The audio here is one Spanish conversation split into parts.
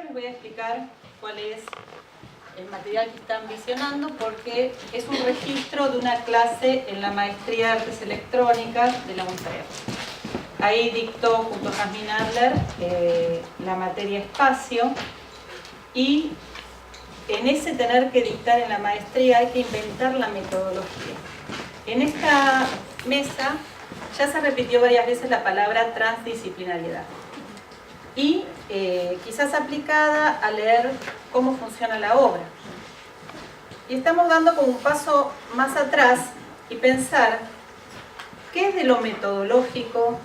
les voy a explicar cuál es el material que están visionando, porque es un registro de una clase en la maestría de Artes Electrónicas de la UNTREF. Ahí dictó junto a Jasmine Adler la materia Espacio, y en ese tener que dictar en la maestría hay que inventar la metodología. En esta mesa ya se repitió varias veces la palabra transdisciplinariedad, y quizás aplicada a leer cómo funciona la obra. Y estamos dando como un paso más atrás y pensar qué es de lo metodológico,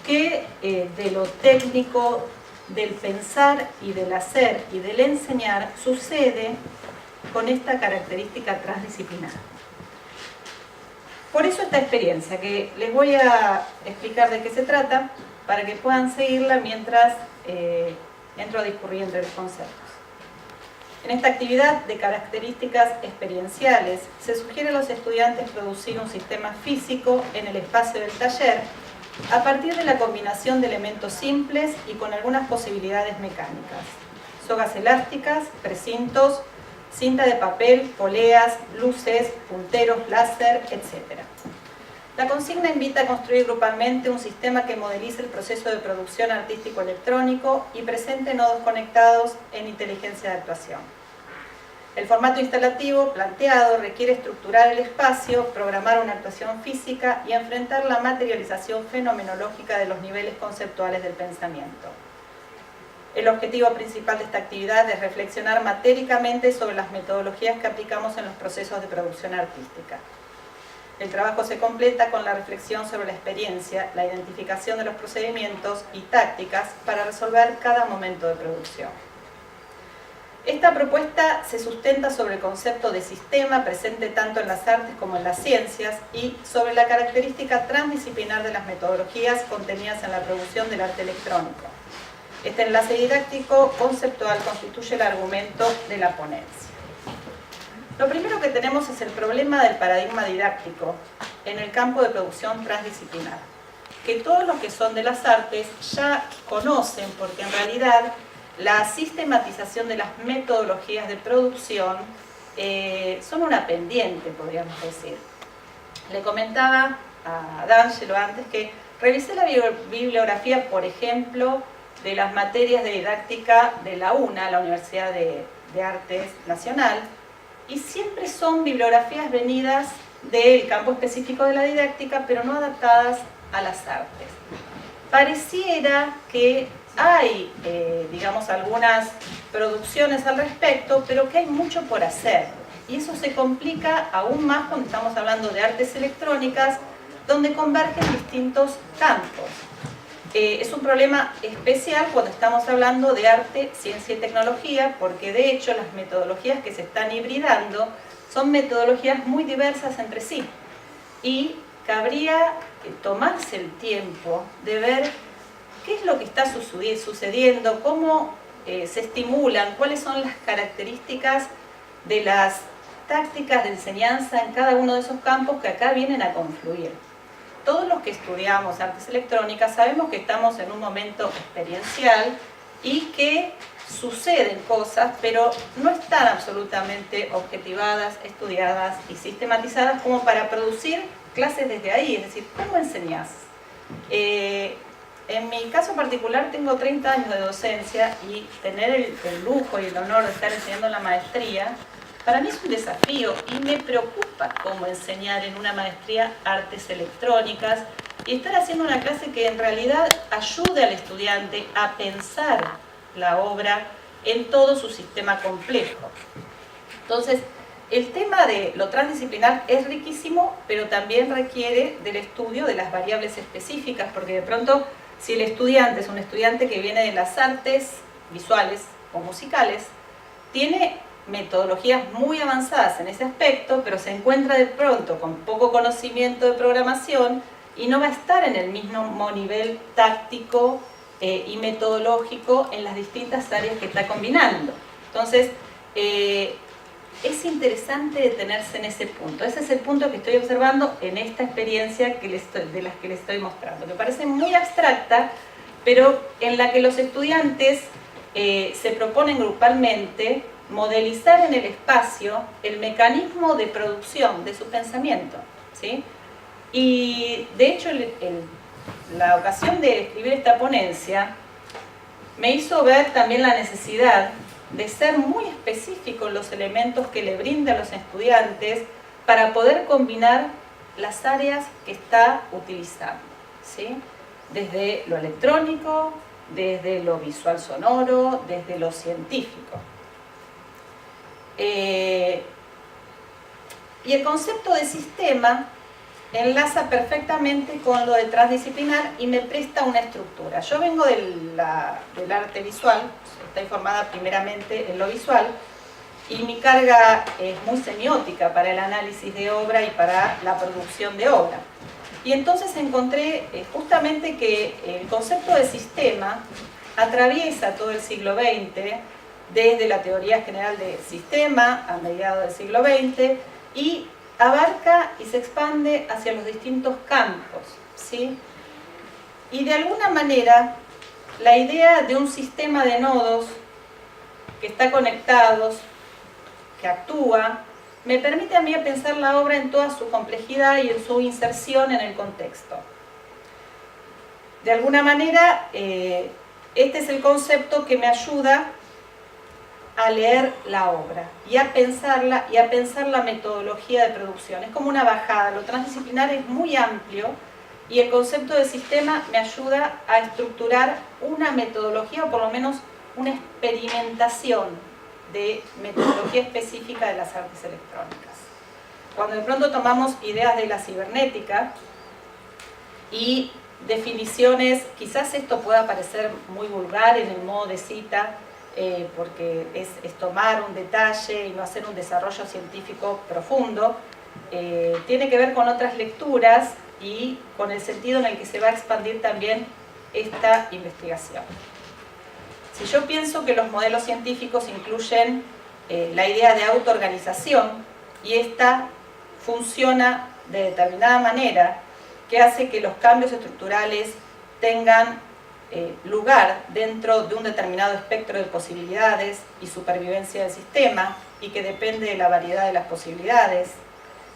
qué de lo técnico, del pensar y del hacer y del enseñar sucede con esta característica transdisciplinar. Por eso esta experiencia, que les voy a explicar de qué se trata, para que puedan seguirla mientras entro a discurrir entre los conceptos. En esta actividad de características experienciales, se sugiere a los estudiantes producir un sistema físico en el espacio del taller a partir de la combinación de elementos simples y con algunas posibilidades mecánicas: sogas elásticas, precintos, cinta de papel, poleas, luces, punteros, láser, etc. La consigna invita a construir grupalmente un sistema que modelice el proceso de producción artístico electrónico y presente nodos conectados en inteligencia de actuación. El formato instalativo planteado requiere estructurar el espacio, programar una actuación física y enfrentar la materialización fenomenológica de los niveles conceptuales del pensamiento. El objetivo principal de esta actividad es reflexionar matéricamente sobre las metodologías que aplicamos en los procesos de producción artística. El trabajo se completa con la reflexión sobre la experiencia, la identificación de los procedimientos y tácticas para resolver cada momento de producción. Esta propuesta se sustenta sobre el concepto de sistema presente tanto en las artes como en las ciencias y sobre la característica transdisciplinar de las metodologías contenidas en la producción del arte electrónico. Este enlace didáctico conceptual constituye el argumento de la ponencia. Lo primero que tenemos es el problema del paradigma didáctico en el campo de producción transdisciplinar, que todos los que son de las artes ya conocen, porque en realidad la sistematización de las metodologías de producción son una pendiente, podríamos decir. Le comentaba a D'Angelo antes que revisé la bibliografía, por ejemplo, de las materias de didáctica de la UNA, la Universidad de Artes Nacional, y siempre son bibliografías venidas del campo específico de la didáctica, pero no adaptadas a las artes. Pareciera que hay, digamos, algunas producciones al respecto, pero que hay mucho por hacer. Y eso se complica aún más cuando estamos hablando de artes electrónicas, donde convergen distintos campos. Es un problema especial cuando estamos hablando de arte, ciencia y tecnología, porque de hecho las metodologías que se están hibridando son metodologías muy diversas entre sí. Y cabría tomarse el tiempo de ver qué es lo que está sucediendo, cómo se estimulan, cuáles son las características de las tácticas de enseñanza en cada uno de esos campos que acá vienen a confluir. Todos los que estudiamos artes electrónicas sabemos que estamos en un momento experiencial y que suceden cosas, pero no están absolutamente objetivadas, estudiadas y sistematizadas como para producir clases desde ahí. Es decir, ¿cómo enseñás? En mi caso particular tengo 30 años de docencia, y tener el lujo y el honor de estar enseñando la maestría, para mí es un desafío y me preocupa cómo enseñar en una maestría artes electrónicas y estar haciendo una clase que en realidad ayude al estudiante a pensar la obra en todo su sistema complejo. Entonces, el tema de lo transdisciplinar es riquísimo, pero también requiere del estudio de las variables específicas, porque de pronto, si el estudiante es un estudiante que viene de las artes visuales o musicales, tiene metodologías muy avanzadas en ese aspecto, pero se encuentra de pronto con poco conocimiento de programación y no va a estar en el mismo nivel táctico y metodológico en las distintas áreas que está combinando. Entonces, es interesante detenerse en ese punto. Ese es el punto que estoy observando en esta experiencia de las que les estoy mostrando, que parece muy abstracta, pero en la que los estudiantes se proponen grupalmente modelizar en el espacio el mecanismo de producción de su pensamiento, ¿sí? Y de hecho la ocasión de escribir esta ponencia me hizo ver también la necesidad de ser muy específico en los elementos que le brinda a los estudiantes para poder combinar las áreas que está utilizando, ¿sí? Desde lo electrónico, desde lo visual sonoro, desde lo científico. Y el concepto de sistema enlaza perfectamente con lo de transdisciplinar y me presta una estructura. Yo vengo del arte visual, estoy formada primeramente en lo visual, y mi carga es muy semiótica para el análisis de obra y para la producción de obra. Y entonces encontré justamente que el concepto de sistema atraviesa todo el siglo XX, desde la teoría general del sistema a mediados del siglo XX, y abarca y se expande hacia los distintos campos, ¿sí? Y de alguna manera, la idea de un sistema de nodos que está conectados, que actúa, me permite a mí pensar la obra en toda su complejidad y en su inserción en el contexto. De alguna manera, este es el concepto que me ayuda a leer la obra y a pensarla y a pensar la metodología de producción. Es como una bajada, lo transdisciplinar es muy amplio y el concepto de sistema me ayuda a estructurar una metodología o por lo menos una experimentación de metodología específica de las artes electrónicas. Cuando de pronto tomamos ideas de la cibernética y definiciones, quizás esto pueda parecer muy vulgar en el modo de cita, porque es tomar un detalle y no hacer un desarrollo científico profundo, tiene que ver con otras lecturas y con el sentido en el que se va a expandir también esta investigación. Si yo pienso que los modelos científicos incluyen la idea de autoorganización y esta funciona de determinada manera que hace que los cambios estructurales tengan lugar dentro de un determinado espectro de posibilidades y supervivencia del sistema y que depende de la variedad de las posibilidades,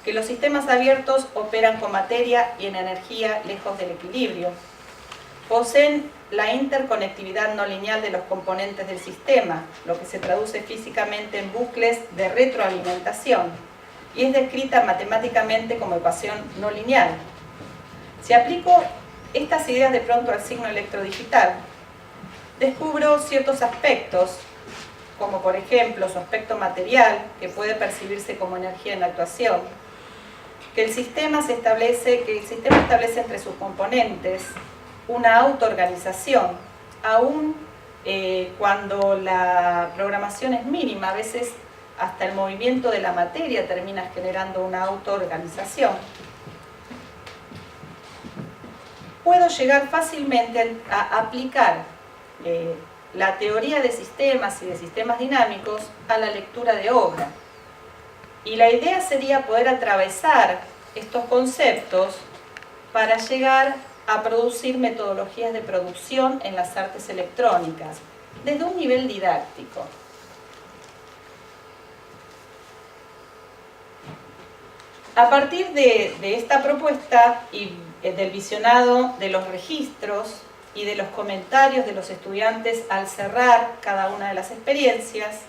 que los sistemas abiertos operan con materia y en energía lejos del equilibrio, poseen la interconectividad no lineal de los componentes del sistema, lo que se traduce físicamente en bucles de retroalimentación y es descrita matemáticamente como ecuación no lineal. Si aplico estas ideas de pronto al signo electrodigital, descubro ciertos aspectos, como por ejemplo su aspecto material, que puede percibirse como energía en la actuación, que el sistema establece entre sus componentes una autoorganización, aun cuando la programación es mínima, a veces hasta el movimiento de la materia termina generando una autoorganización. Puedo llegar fácilmente a aplicar la teoría de sistemas y de sistemas dinámicos a la lectura de obra. Y la idea sería poder atravesar estos conceptos para llegar a producir metodologías de producción en las artes electrónicas, desde un nivel didáctico. A partir de esta propuesta y del visionado de los registros y de los comentarios de los estudiantes al cerrar cada una de las experiencias,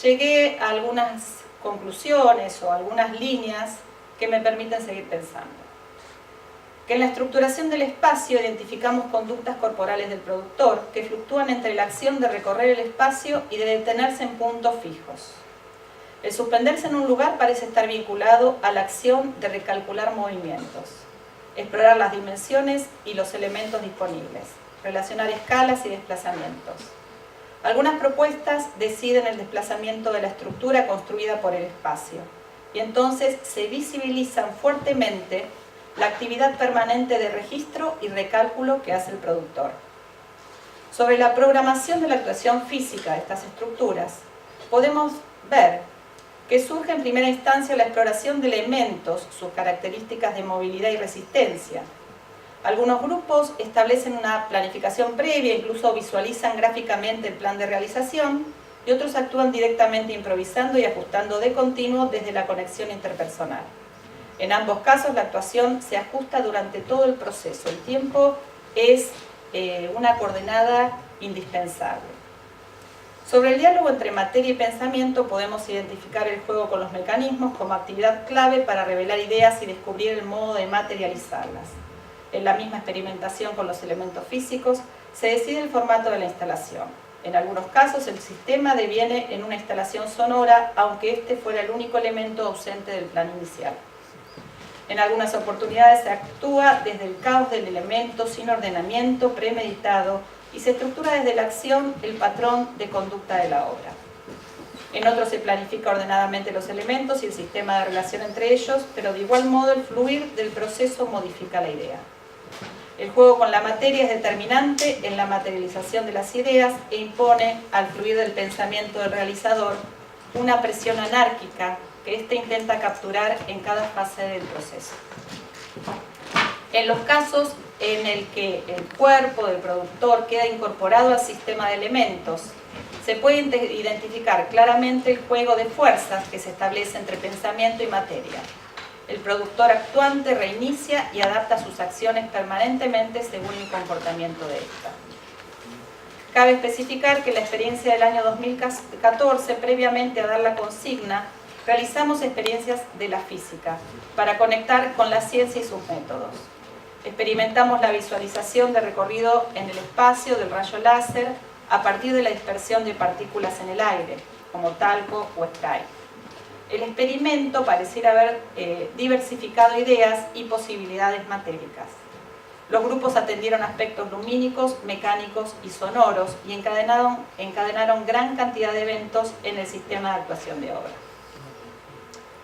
llegué a algunas conclusiones o algunas líneas que me permiten seguir pensando. Que en la estructuración del espacio identificamos conductas corporales del productor que fluctúan entre la acción de recorrer el espacio y de detenerse en puntos fijos. El suspenderse en un lugar parece estar vinculado a la acción de recalcular movimientos, explorar las dimensiones y los elementos disponibles, relacionar escalas y desplazamientos. Algunas propuestas deciden el desplazamiento de la estructura construida por el espacio y entonces se visibilizan fuertemente la actividad permanente de registro y recálculo que hace el productor. Sobre la programación de la actuación física de estas estructuras, podemos ver que surge en primera instancia la exploración de elementos, sus características de movilidad y resistencia. Algunos grupos establecen una planificación previa, incluso visualizan gráficamente el plan de realización, y otros actúan directamente improvisando y ajustando de continuo desde la conexión interpersonal. En ambos casos la actuación se ajusta durante todo el proceso. El tiempo es una coordenada indispensable. Sobre el diálogo entre materia y pensamiento podemos identificar el juego con los mecanismos como actividad clave para revelar ideas y descubrir el modo de materializarlas. En la misma experimentación con los elementos físicos se decide el formato de la instalación. En algunos casos el sistema deviene en una instalación sonora, aunque este fuera el único elemento ausente del plan inicial. En algunas oportunidades se actúa desde el caos del elemento sin ordenamiento premeditado y se estructura desde la acción el patrón de conducta de la obra. En otros se planifica ordenadamente los elementos y el sistema de relación entre ellos, pero de igual modo el fluir del proceso modifica la idea. El juego con la materia es determinante en la materialización de las ideas e impone al fluir del pensamiento del realizador una presión anárquica que éste intenta capturar en cada fase del proceso. En los casos en el que el cuerpo del productor queda incorporado al sistema de elementos, se puede identificar claramente el juego de fuerzas que se establece entre pensamiento y materia. El productor actuante reinicia y adapta sus acciones permanentemente según el comportamiento de esta. Cabe especificar que en la experiencia del año 2014, previamente a dar la consigna, realizamos experiencias de la física para conectar con la ciencia y sus métodos. Experimentamos la visualización de recorrido en el espacio del rayo láser a partir de la dispersión de partículas en el aire, como talco o spray. El experimento pareciera haber diversificado ideas y posibilidades matéricas. Los grupos atendieron aspectos lumínicos, mecánicos y sonoros y encadenaron gran cantidad de eventos en el sistema de actuación de obra.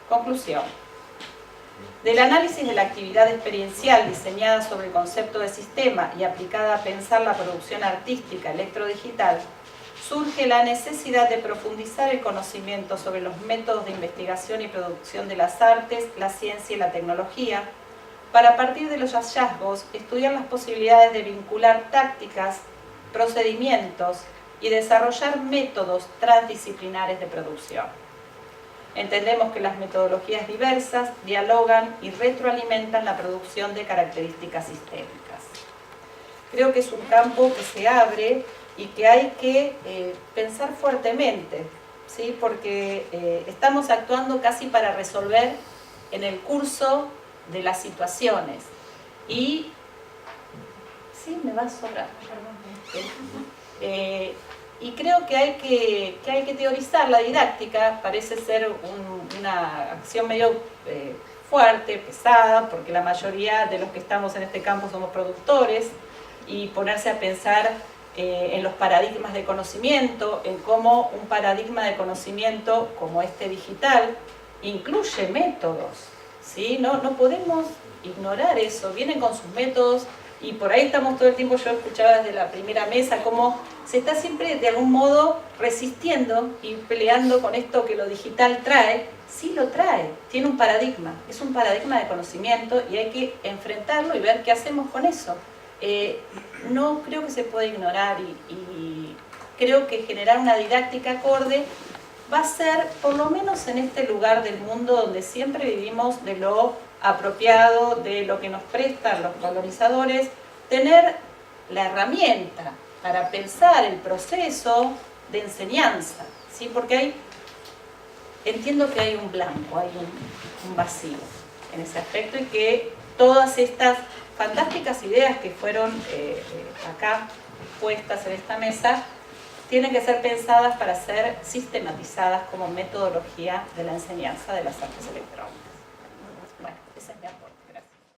Conclusión. Del análisis de la actividad experiencial diseñada sobre el concepto de sistema y aplicada a pensar la producción artística electrodigital, surge la necesidad de profundizar el conocimiento sobre los métodos de investigación y producción de las artes, la ciencia y la tecnología, para a partir de los hallazgos estudiar las posibilidades de vincular tácticas, procedimientos y desarrollar métodos transdisciplinares de producción. Entendemos que las metodologías diversas dialogan y retroalimentan la producción de características sistémicas. Creo que es un campo que se abre y que hay que pensar fuertemente, ¿sí? Porque estamos actuando casi para resolver en el curso de las situaciones. Y sí, me va a sobrar, perdón. Y creo que hay que teorizar la didáctica. Parece ser una acción medio fuerte, pesada, porque la mayoría de los que estamos en este campo somos productores, y ponerse a pensar en los paradigmas de conocimiento, en cómo un paradigma de conocimiento como este digital incluye métodos, ¿sí? No podemos ignorar eso, vienen con sus métodos. Y por ahí estamos todo el tiempo, yo escuchaba desde la primera mesa cómo se está siempre de algún modo resistiendo y peleando con esto que lo digital trae. Sí lo trae, tiene un paradigma, es un paradigma de conocimiento y hay que enfrentarlo y ver qué hacemos con eso. No creo que se pueda ignorar y creo que generar una didáctica acorde va a ser, por lo menos en este lugar del mundo donde siempre vivimos de lo apropiado, de lo que nos prestan los valorizadores, tener la herramienta para pensar el proceso de enseñanza, ¿sí? Porque entiendo que hay un blanco, hay un vacío en ese aspecto y que todas estas fantásticas ideas que fueron acá puestas en esta mesa tienen que ser pensadas para ser sistematizadas como metodología de la enseñanza de las artes electrónicas. Bueno, esa es mi aporte.